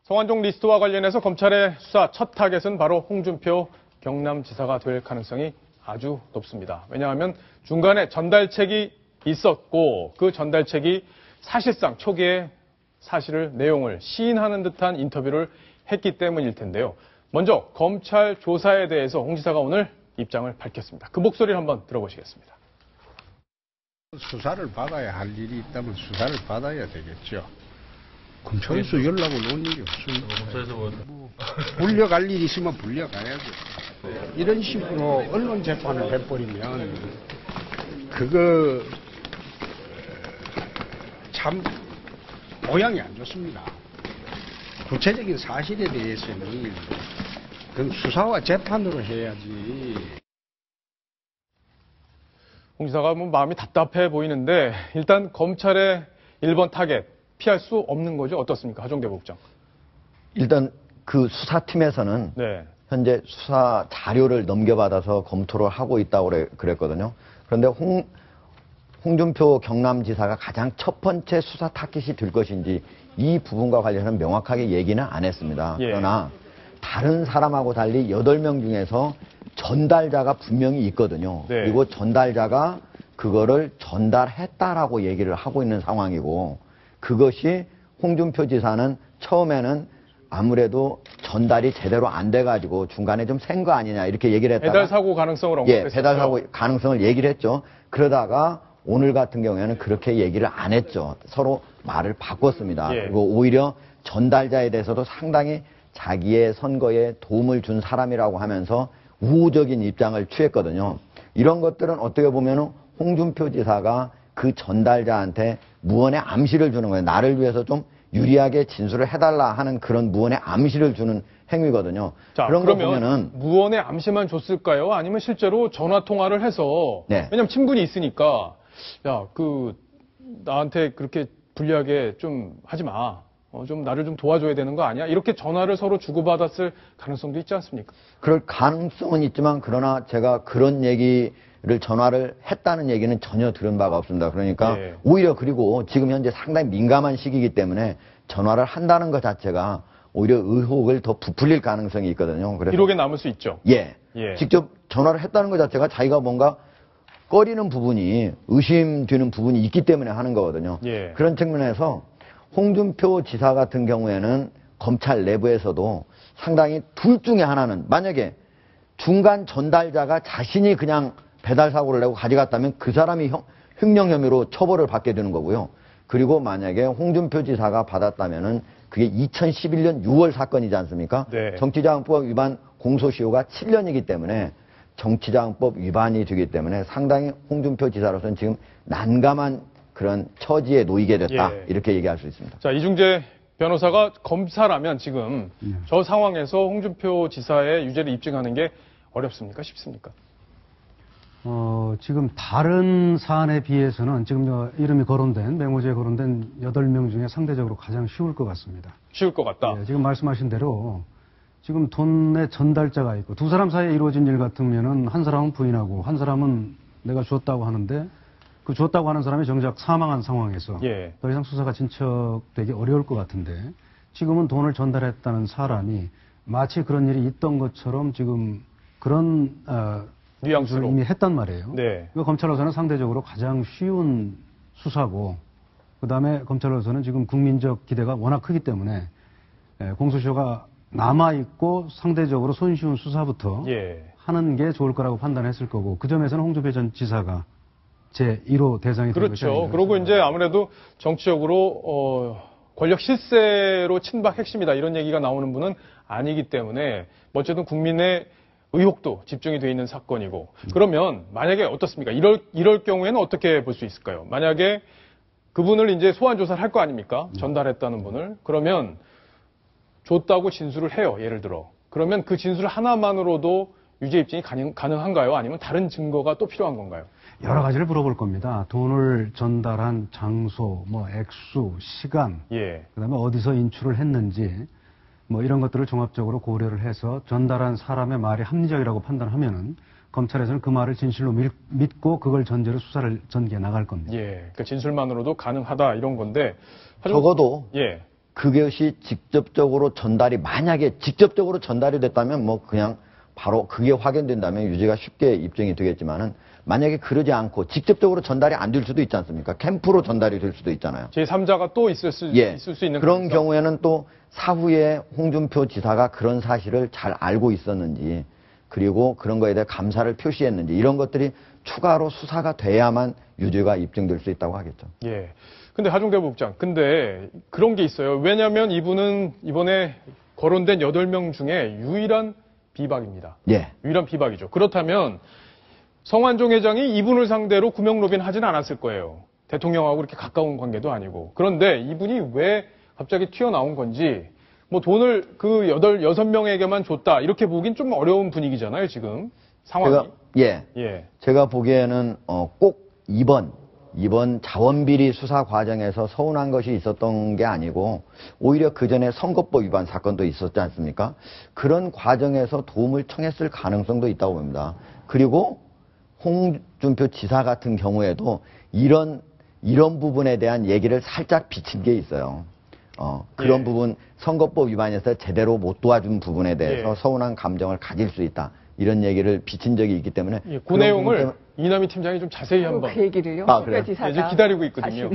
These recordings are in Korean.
성완종 리스트와 관련해서 검찰의 수사 첫 타겟은 바로 홍준표 경남지사가 될 가능성이 아주 높습니다. 왜냐하면 중간에 전달책이 있었고 그 전달책이 사실상 초기에 내용을 시인하는 듯한 인터뷰를 했기 때문일 텐데요. 먼저 검찰 조사에 대해서 홍 지사가 오늘 입장을 밝혔습니다. 그 목소리를 한번 들어보시겠습니다. 수사를 받아야 할 일이 있다면 수사를 받아야 되겠죠. 검찰에서 연락을 온 일이 없습니다. 검찰에서 불려갈 일이 있으면 불려가야죠. 이런 식으로 언론 재판을 해버리면 그거 참 모양이 안 좋습니다. 구체적인 사실에 대해서는 그건 수사와 재판으로 해야지. 홍 지사가 마음이 답답해 보이는데 일단 검찰의 1번 타겟 피할 수 없는 거죠? 어떻습니까? 하종대 부국장. 일단 그 수사팀에서는 현재 수사 자료를 넘겨받아서 검토를 하고 있다고 그랬거든요. 그런데 홍준표 경남지사가 가장 첫 번째 수사 타깃이 될 것인지 이 부분과 관련해서는 명확하게 얘기는 안 했습니다. 그러나 다른 사람하고 달리 8명 중에서 전달자가 분명히 있거든요. 그리고 전달자가 그거를 전달했다라고 얘기를 하고 있는 상황이고 그것이 홍준표 지사는 처음에는 아무래도 전달이 제대로 안 돼가지고 중간에 좀 센 거 아니냐 이렇게 얘기를 했다가 배달 사고 가능성을 언급했었죠. 배달 사고 가능성을 얘기를 했죠. 그러다가 오늘 같은 경우에는 그렇게 얘기를 안 했죠. 서로 말을 바꿨습니다. 그리고 오히려 전달자에 대해서도 상당히 자기의 선거에 도움을 준 사람이라고 하면서 우호적인 입장을 취했거든요. 이런 것들은 어떻게 보면 홍준표 지사가 그 전달자한테 무언의 암시를 주는 거예요. 나를 위해서 좀 유리하게 진술을 해달라 하는 그런 무언의 암시를 주는 행위거든요. 자, 그런 그러면 거 보면은 무언의 암시만 줬을까요? 아니면 실제로 전화 통화를 해서 왜냐면 친분이 있으니까 야, 나한테 그렇게 불리하게 좀 하지 마. 좀 나를 좀 도와줘야 되는 거 아니야? 이렇게 전화를 서로 주고받았을 가능성도 있지 않습니까? 그럴 가능성은 있지만 그러나 제가 그런 얘기를 전화를 했다는 얘기는 전혀 들은 바가 없습니다. 그러니까 오히려 그리고 지금 현재 상당히 민감한 시기이기 때문에 전화를 한다는 것 자체가 오히려 의혹을 더 부풀릴 가능성이 있거든요. 그래서 기록에 남을 수 있죠. 직접 전화를 했다는 것 자체가 자기가 뭔가 꺼리는 부분이 의심되는 부분이 있기 때문에 하는 거거든요. 그런 측면에서 홍준표 지사 같은 경우에는 검찰 내부에서도 상당히 둘 중에 하나는 만약에 중간 전달자가 자신이 그냥 배달 사고를 내고 가져갔다면 그 사람이 횡령 혐의로 처벌을 받게 되는 거고요. 그리고 만약에 홍준표 지사가 받았다면은 그게 2011년 6월 사건이지 않습니까? 정치자금법 위반 공소시효가 7년이기 때문에 정치자금법 위반이 되기 때문에 상당히 홍준표 지사로서는 지금 난감한 그런 처지에 놓이게 됐다. 이렇게 얘기할 수 있습니다. 자, 이중재 변호사가 검사라면 지금 저 상황에서 홍준표 지사의 유죄를 입증하는 게 어렵습니까? 쉽습니까? 지금 다른 사안에 비해서는 지금 이름이 거론된, 맹호죄에 거론된 8명 중에 상대적으로 가장 쉬울 것 같습니다. 쉬울 것 같다? 지금 말씀하신 대로 지금 돈의 전달자가 있고 두 사람 사이에 이루어진 일 같으면은 한 사람은 부인하고 한 사람은 내가 줬다고 하는데 그 줬다고 하는 사람이 정작 사망한 상황에서 더 이상 수사가 진척되기 어려울 것 같은데 지금은 돈을 전달했다는 사람이 마치 그런 일이 있던 것처럼 지금 그런 뉘앙스로 이미 했단 말이에요. 그 검찰로서는 상대적으로 가장 쉬운 수사고 그다음에 검찰로서는 지금 국민적 기대가 워낙 크기 때문에 공소시효가 남아있고 상대적으로 손쉬운 수사부터 하는 게 좋을 거라고 판단했을 거고 그 점에서는 홍준표 전 지사가 제1호 대상이 된 것이 아닌가. 그리고 이제 아무래도 정치적으로 권력 실세로 친박 핵심이다 이런 얘기가 나오는 분은 아니기 때문에 어쨌든 국민의 의혹도 집중이 돼 있는 사건이고 그러면 만약에 어떻습니까? 이럴 경우에는 어떻게 볼 수 있을까요? 만약에 그분을 이제 소환 조사를 할 거 아닙니까? 전달했다는 분을. 그러면 줬다고 진술을 해요. 예를 들어. 그러면 그 진술 하나만으로도 유죄 입증이 가능한가요? 아니면 다른 증거가 또 필요한 건가요? 여러 가지를 물어볼 겁니다. 돈을 전달한 장소, 액수, 시간, 그다음에 어디서 인출을 했는지 이런 것들을 종합적으로 고려를 해서 전달한 사람의 말이 합리적이라고 판단하면은 검찰에서는 그 말을 진실로 믿고 그걸 전제로 수사를 전개해 나갈 겁니다. 그러니까 진술만으로도 가능하다 이런 건데 적어도 그것이 직접적으로 만약에 직접적으로 전달이 됐다면 뭐 그냥 바로 그게 확인된다면 유죄가 쉽게 입증이 되겠지만은 만약에 그러지 않고 직접적으로 전달이 안 될 수도 있지 않습니까? 캠프로 전달이 될 수도 있잖아요. 제3자가 또 있을 수 있는 그런 가능성. 경우에는 또 사후에 홍준표 지사가 그런 사실을 잘 알고 있었는지 그리고 그런 거에 대해 감사를 표시했는지 이런 것들이 추가로 수사가 돼야만 유죄가 입증될 수 있다고 하겠죠. 예. 근데 하중대 부국장, 근데 그런 게 있어요. 왜냐하면 이분은 이번에 거론된 8명 중에 유일한 비박입니다. 예. 유일한 비박이죠. 그렇다면 성완종 회장이 이분을 상대로 구명 로비는 하진 않았을 거예요. 대통령하고 그렇게 가까운 관계도 아니고. 그런데 이분이 왜 갑자기 튀어나온 건지 뭐 돈을 그 6명에게만 줬다 이렇게 보긴 좀 어려운 분위기잖아요, 지금 상황이. 제가 보기에는 꼭 이번 자원비리 수사 과정에서 서운한 것이 있었던 게 아니고 오히려 그 전에 선거법 위반 사건도 있었지 않습니까? 그런 과정에서 도움을 청했을 가능성도 있다고 봅니다. 그리고 홍준표 지사 같은 경우에도 이런 부분에 대한 얘기를 살짝 비친 게 있어요. 그런 부분 선거법 위반에서 제대로 못 도와준 부분에 대해서 서운한 감정을 가질 수 있다. 이런 얘기를 비친 적이 있기 때문에 그 내용을 이남희 팀장이 좀 자세히 한번 그 얘기를요. 그래요? 지사가 이제 기다리고 있거든요.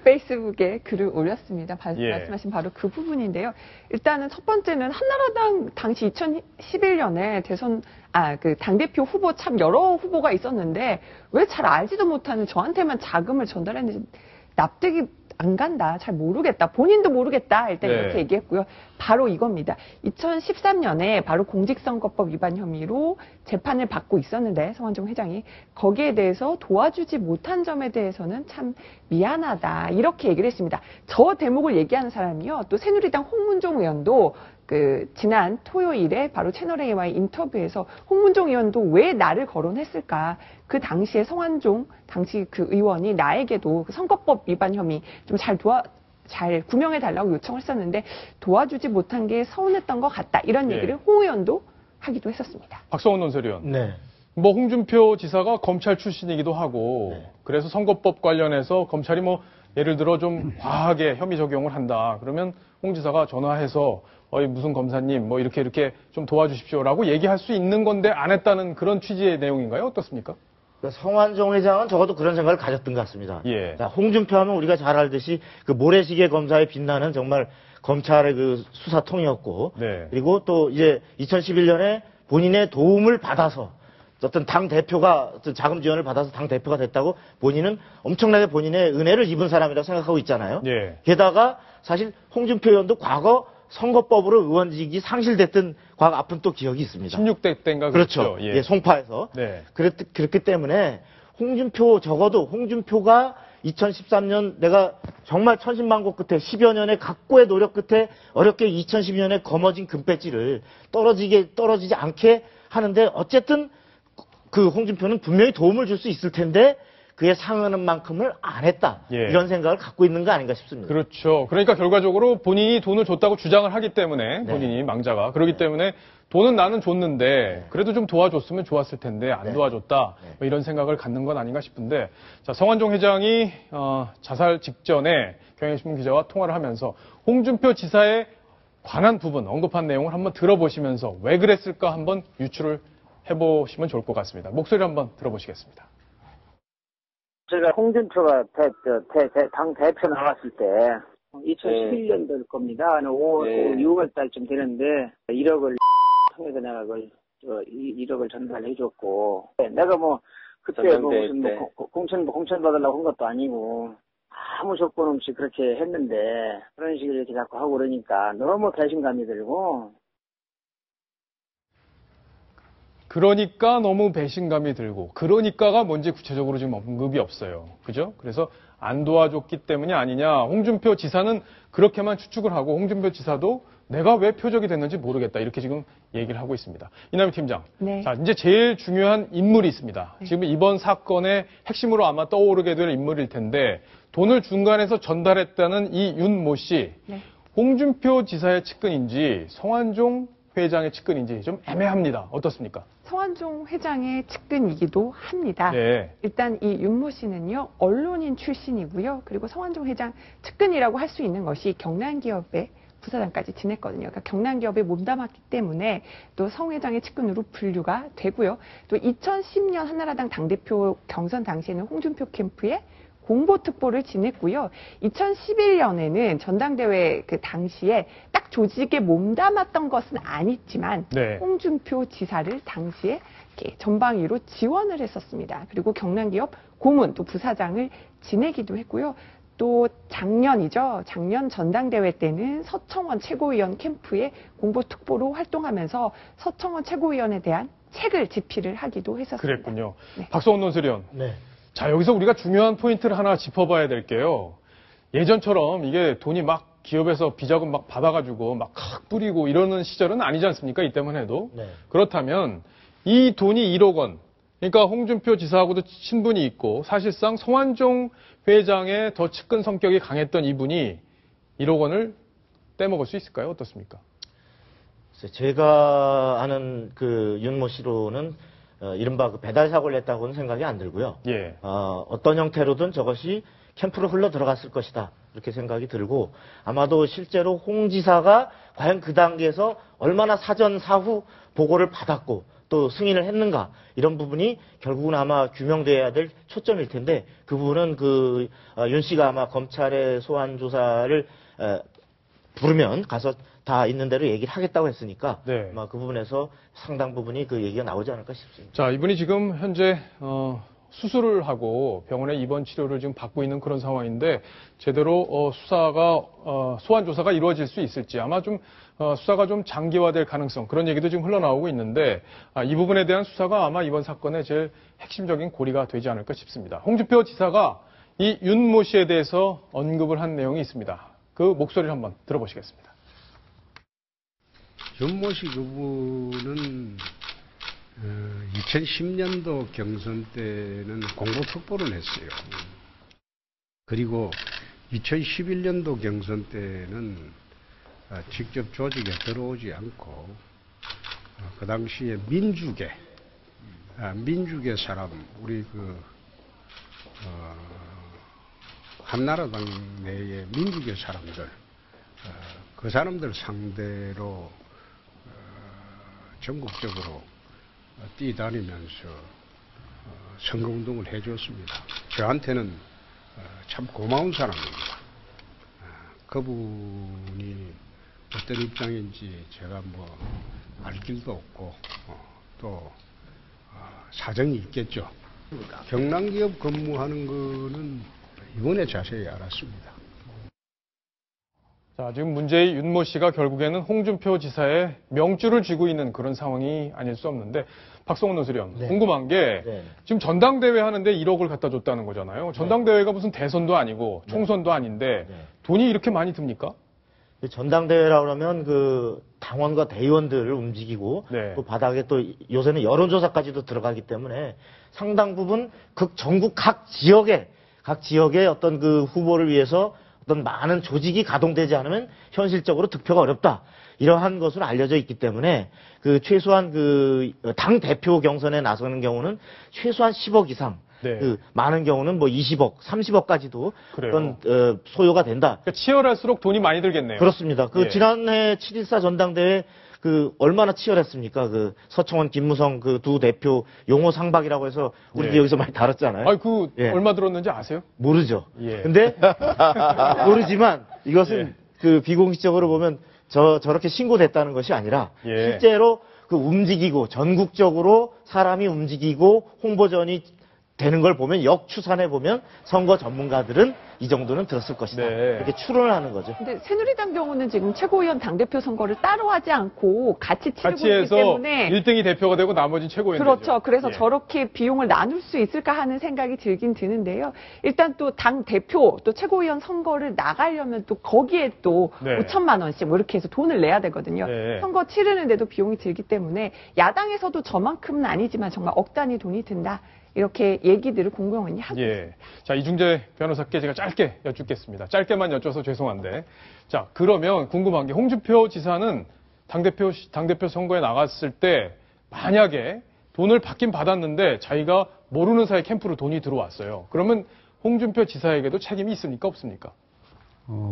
페이스북에 글을 올렸습니다. 말씀하신 바로 그 부분인데요. 일단은 첫 번째는 한나라당 당시 2011년에 대선 그 당대표 후보 참 여러 후보가 있었는데 왜 잘 알지도 못하는 저한테만 자금을 전달했는지 납득이 안 간다. 잘 모르겠다. 본인도 모르겠다. 일단 이렇게 얘기했고요. 바로 이겁니다. 2013년에 바로 공직선거법 위반 혐의로 재판을 받고 있었는데 성완종 회장이 거기에 대해서 도와주지 못한 점에 대해서는 참 미안하다. 이렇게 얘기를 했습니다. 저 대목을 얘기하는 사람이요. 또 새누리당 홍문종 의원도 지난 토요일에 바로 채널A와의 인터뷰에서 홍문종 의원도 왜 나를 거론했을까? 그 당시에 성완종 당시 그 의원이 나에게도 그 선거법 위반 혐의 좀 잘 구명해달라고 요청을 했었는데 도와주지 못한 게 서운했던 것 같다. 이런 얘기를 홍 의원도 하기도 했었습니다. 박성원 논설위원. 뭐 홍준표 지사가 검찰 출신이기도 하고 그래서 선거법 관련해서 검찰이 뭐 예를 들어 좀 과하게 혐의 적용을 한다. 그러면 홍 지사가 전화해서 무슨 검사님 뭐 이렇게 좀 도와주십시오라고 얘기할 수 있는 건데 안 했다는 그런 취지의 내용인가요? 어떻습니까? 성완종 회장은 적어도 그런 생각을 가졌던 것 같습니다. 홍준표 하면 우리가 잘 알듯이 그 모래시계 검사에 빛나는 정말 검찰의 그 수사통이었고 그리고 또 이제 2011년에 본인의 도움을 받아서 어떤 당 대표가 어떤 자금 지원을 받아서 당 대표가 됐다고 본인은 엄청나게 본인의 은혜를 입은 사람이라고 생각하고 있잖아요. 게다가 사실 홍준표 의원도 과거 선거법으로 의원직이 상실됐던 과거 아픈 또 기억이 있습니다. 16대 때인가 그렇죠. 송파에서. 그렇기 때문에 적어도 홍준표가 2013년 내가 정말 천신만고 끝에 10여 년의 각고의 노력 끝에 어렵게 2012년에 거머쥔 금배지를 떨어지지 않게 하는데 어쨌든 그 홍준표는 분명히 도움을 줄 수 있을 텐데 그에 상하는 만큼을 안 했다. 이런 생각을 갖고 있는 거 아닌가 싶습니다. 그렇죠. 그러니까 결과적으로 본인이 돈을 줬다고 주장을 하기 때문에 본인이 망자가 그렇기 때문에 돈은 나는 줬는데 그래도 좀 도와줬으면 좋았을 텐데 안 도와줬다. 뭐 이런 생각을 갖는 건 아닌가 싶은데 자, 성완종 회장이 자살 직전에 경향신문 기자와 통화를 하면서 홍준표 지사에 관한 부분 언급한 내용을 한번 들어보시면서 왜 그랬을까 한번 유추를 해보시면 좋을 것 같습니다. 목소리 한번 들어보시겠습니다. 제가 홍준표가 당 대표 나왔을 때 2011년도일 겁니다. 6월 달쯤 되는데 1억을 통해서 내가 그걸 1억을 전달해줬고 내가 뭐 그때 뭐 무슨 뭐 공천 받으려고 한 것도 아니고 아무 조건 없이 그렇게 했는데 그런 식으로 이렇게 자꾸 하고 그러니까 너무 배신감이 들고 그러니까 너무 배신감이 들고 그러니까가 뭔지 구체적으로 지금 언급이 없어요. 그죠? 그래서 안 도와줬기 때문이 아니냐. 홍준표 지사는 그렇게만 추측을 하고 홍준표 지사도 내가 왜 표적이 됐는지 모르겠다. 이렇게 지금 얘기를 하고 있습니다. 이남희 팀장. 자, 이제 제일 중요한 인물이 있습니다. 지금 이번 사건의 핵심으로 아마 떠오르게 될 인물일 텐데 돈을 중간에서 전달했다는 이 윤모 씨. 홍준표 지사의 측근인지 성완종 회장의 측근인지 좀 애매합니다. 어떻습니까? 성완종 회장의 측근이기도 합니다. 네. 일단 이 윤모 씨는요, 언론인 출신이고요. 그리고 성완종 회장 측근이라고 할 수 있는 것이 경남기업의 부사장까지 지냈거든요. 그러니까 경남기업에 몸담았기 때문에 또 성 회장의 측근으로 분류가 되고요. 또 2010년 한나라당 당대표 경선 당시에는 홍준표 캠프에 공보특보를 지냈고요. 2011년에는 전당대회 그 당시에 딱 조직에 몸담았던 것은 아니지만 네. 홍준표 지사를 당시에 이렇게 전방위로 지원을 했었습니다. 그리고 경남기업 고문 또 부사장을 지내기도 했고요. 또 작년이죠. 작년 전당대회 때는 서청원 최고위원 캠프의 공보특보로 활동하면서 서청원 최고위원에 대한 책을 집필을 하기도 했었습니다. 그랬군요. 네. 박성원 논설위원. 네. 자, 여기서 우리가 중요한 포인트를 하나 짚어봐야 될 게요. 예전처럼 이게 돈이 막 기업에서 비자금 막 받아가지고 막 뿌리고 이러는 시절은 아니지 않습니까? 이때만 해도. 네. 그렇다면 이 돈이 1억 원. 그러니까 홍준표 지사하고도 친분이 있고 사실상 성완종 회장의 더 측근 성격이 강했던 이분이 1억 원을 떼먹을 수 있을까요? 어떻습니까? 제가 아는 그 윤모 씨로는 이른바 그 배달 사고를 냈다고는 생각이 안 들고요. 예. 어떤 형태로든 저것이 캠프로 흘러 들어갔을 것이다. 이렇게 생각이 들고 아마도 실제로 홍 지사가 과연 그 단계에서 얼마나 사전 사후 보고를 받았고 또 승인을 했는가 이런 부분이 결국은 아마 규명돼야 될 초점일 텐데 그 부분은 그 윤 씨가 아마 검찰의 소환 조사를 부르면 가서 다 있는 대로 얘기를 하겠다고 했으니까 네. 아마 그 부분에서 상당 부분이 그 얘기가 나오지 않을까 싶습니다. 자, 이분이 지금 현재 수술을 하고 병원에 입원 치료를 지금 받고 있는 그런 상황인데 제대로 소환 조사가 이루어질 수 있을지 아마 좀 수사가 좀 장기화될 가능성 그런 얘기도 지금 흘러나오고 있는데 이 부분에 대한 수사가 아마 이번 사건의 제일 핵심적인 고리가 되지 않을까 싶습니다. 홍준표 지사가 이 윤모 씨에 대해서 언급을 한 내용이 있습니다. 그 목소리를 한번 들어보시겠습니다. 윤모 씨 그분은 2010년도 경선 때는 공보특보를 했어요. 그리고 2011년도 경선 때는 직접 조직에 들어오지 않고 그 당시에 민주계 사람 우리 한나라당 내의 민주계 사람들 그 사람들 상대로 전국적으로 뛰다니면서 선거운동을 해줬습니다. 저한테는 참 고마운 사람입니다. 그분이 어떤 입장인지 제가 알 길도 없고 또 사정이 있겠죠. 경남기업 근무하는 거는 이번에 자세히 알았습니다. 자, 지금 문제의 윤모 씨가 결국에는 홍준표 지사의 명줄을 쥐고 있는 그런 상황이 아닐 수 없는데 박성원 논설위원 네. 궁금한 게 네. 지금 전당대회 하는데 1억을 갖다 줬다는 거잖아요. 전당대회가 무슨 대선도 아니고 총선도 아닌데 돈이 이렇게 많이 듭니까? 전당대회라 그러면 그 당원과 대의원들을 움직이고 또 바닥에 또 요새는 여론조사까지도 들어가기 때문에 상당 부분 전국 각 지역의 어떤 그 후보를 위해서 어떤 많은 조직이 가동되지 않으면 현실적으로 득표가 어렵다. 이러한 것으로 알려져 있기 때문에 그 최소한 그 당 대표 경선에 나서는 경우는 최소한 10억 이상, 그 많은 경우는 20억, 30억까지도 어떤 소요가 된다. 그러니까 치열할수록 돈이 많이 들겠네요. 그렇습니다. 지난해 7.14 전당대회 얼마나 치열했습니까? 서청원, 김무성 두 대표 용호 상박이라고 해서 우리도 여기서 많이 다뤘잖아요. 얼마 들었는지 아세요? 모르죠. 근데 모르지만 이것은 비공식적으로 보면 저렇게 신고됐다는 것이 아니라 실제로 움직이고 전국적으로 사람이 움직이고 홍보전이 되는 걸 보면 역추산해 보면 선거 전문가들은 이 정도는 들었을 것이다. 이렇게 추론을 하는 거죠. 근데 새누리당 경우는 지금 최고위원 당대표 선거를 따로 하지 않고 같이 치르고 있기 해서 때문에 1등이 대표가 되고 나머지는 최고위원 그렇죠. 되죠. 그래서 저렇게 비용을 나눌 수 있을까 하는 생각이 들긴 드는데요. 일단 또 당 대표 또 최고위원 선거를 나가려면 또 거기에 또 5천만 원씩 이렇게 해서 돈을 내야 되거든요. 선거 치르는데도 비용이 들기 때문에 야당에서도 저만큼은 아니지만 정말 억 단위 돈이 든다. 이렇게 얘기들을 공공연히 하고 있습니다. 자, 이중재 변호사께 제가 짧게 여쭙겠습니다. 짧게만 여쭤서 죄송한데. 자, 그러면 궁금한 게 홍준표 지사는 당대표 선거에 나갔을 때 만약에 돈을 받긴 받았는데 자기가 모르는 사이 캠프로 돈이 들어왔어요. 그러면 홍준표 지사에게도 책임이 있습니까? 없습니까?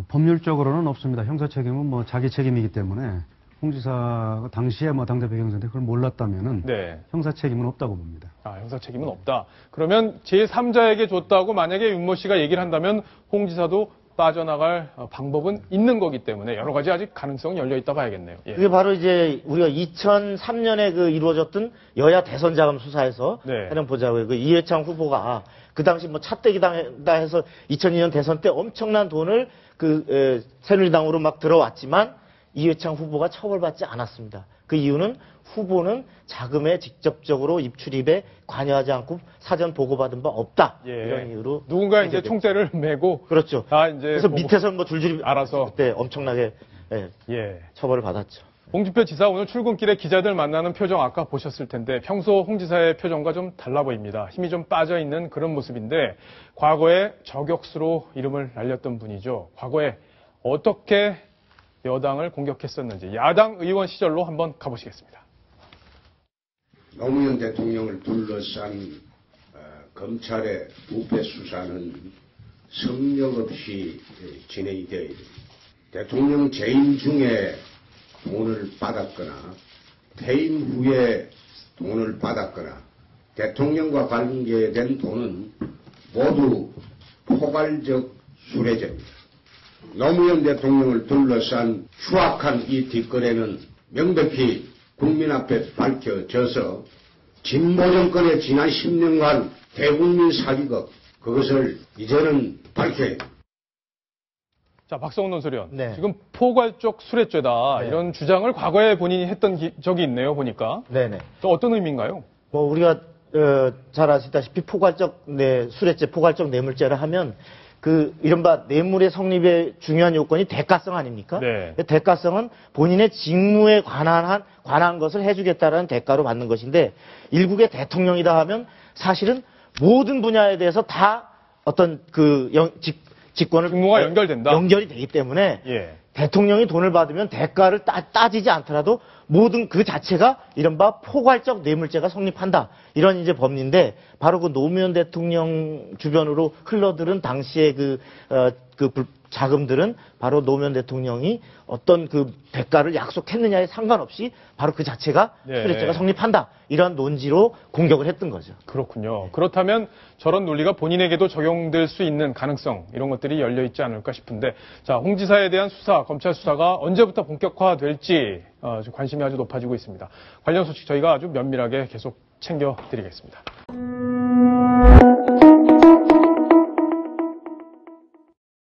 법률적으로는 없습니다. 형사 책임은 뭐 자기 책임이기 때문에 홍 지사가 당시에 뭐 당대표 경선인데 그걸 몰랐다면은 네. 형사 책임은 없다고 봅니다. 형사 책임은 없다. 그러면 제3자에게 줬다고 만약에 윤모 씨가 얘기를 한다면 홍 지사도 빠져나갈 방법은 있는 거기 때문에 여러 가지 아직 가능성은 열려 있다 봐야겠네요. 예. 그게 바로 이제 우리가 2003년에 그 이루어졌던 여야 대선 자금 수사에서 한번 보자고요. 그 이해창 후보가 그 당시 뭐 차떼기 당했다 해서 2002년 대선 때 엄청난 돈을 새누리당으로 막 들어왔지만 이해창 후보가 처벌받지 않았습니다. 그 이유는 후보는 자금에 직접적으로 입출입에 관여하지 않고 사전 보고받은 바 없다. 이런 이유로 누군가 이제 총대를 메고 그렇죠. 이제 그래서 밑에서 뭐 줄줄이 알아서 그때 엄청나게 처벌을 받았죠. 홍준표 지사 오늘 출근길에 기자들 만나는 표정 아까 보셨을 텐데 평소 홍 지사의 표정과 좀 달라 보입니다. 힘이 좀 빠져 있는 그런 모습인데 과거에 저격수로 이름을 날렸던 분이죠. 과거에 어떻게 여당을 공격했었는지 야당 의원 시절로 한번 가보시겠습니다. 노무현 대통령을 둘러싼 검찰의 부패 수사는 성역 없이 진행이 되어 있습니다. 대통령 재임 중에 돈을 받았거나 퇴임 후에 돈을 받았거나 대통령과 관계된 돈은 모두 포괄적 수뢰죄입니다. 노무현 대통령을 둘러싼 추악한 이 뒷거래는 명백히 국민 앞에 밝혀져서 진보 정권의 지난 10년간 대국민 사기극 그것을 이제는 밝혀야 합니다. 자, 박성훈 논설위원. 지금 포괄적 수뢰죄다 이런 주장을 과거에 본인이 했던 적이 있네요, 보니까. 네네. 또 어떤 의미인가요? 뭐 우리가 잘 아시다시피 포괄적 수뢰죄, 포괄적 뇌물죄를 하면 그 이른바 뇌물의 성립의 중요한 요건이 대가성 아닙니까? 대가성은 본인의 직무에 관한 것을 해주겠다라는 대가로 받는 것인데 일국의 대통령이다 하면 사실은 모든 분야에 대해서 다 어떤 직권을 직무가 연결된다. 연결이 되기 때문에 대통령이 돈을 받으면 대가를 따지지 않더라도 모든 그 자체가 이른바 포괄적 뇌물죄가 성립한다. 이런 이제 법리인데 바로 그 노무현 대통령 주변으로 흘러들은 당시의 자금들은 바로 노무현 대통령이 어떤 그 대가를 약속했느냐에 상관없이 바로 그 자체가 수뢰죄가 성립한다. 이런 논지로 공격을 했던 거죠. 그렇군요. 그렇다면 저런 논리가 본인에게도 적용될 수 있는 가능성 이런 것들이 열려 있지 않을까 싶은데 자, 홍 지사에 대한 수사, 검찰 수사가 언제부터 본격화될지 관심이 아주 높아지고 있습니다. 관련 소식 저희가 아주 면밀하게 계속 챙겨드리겠습니다.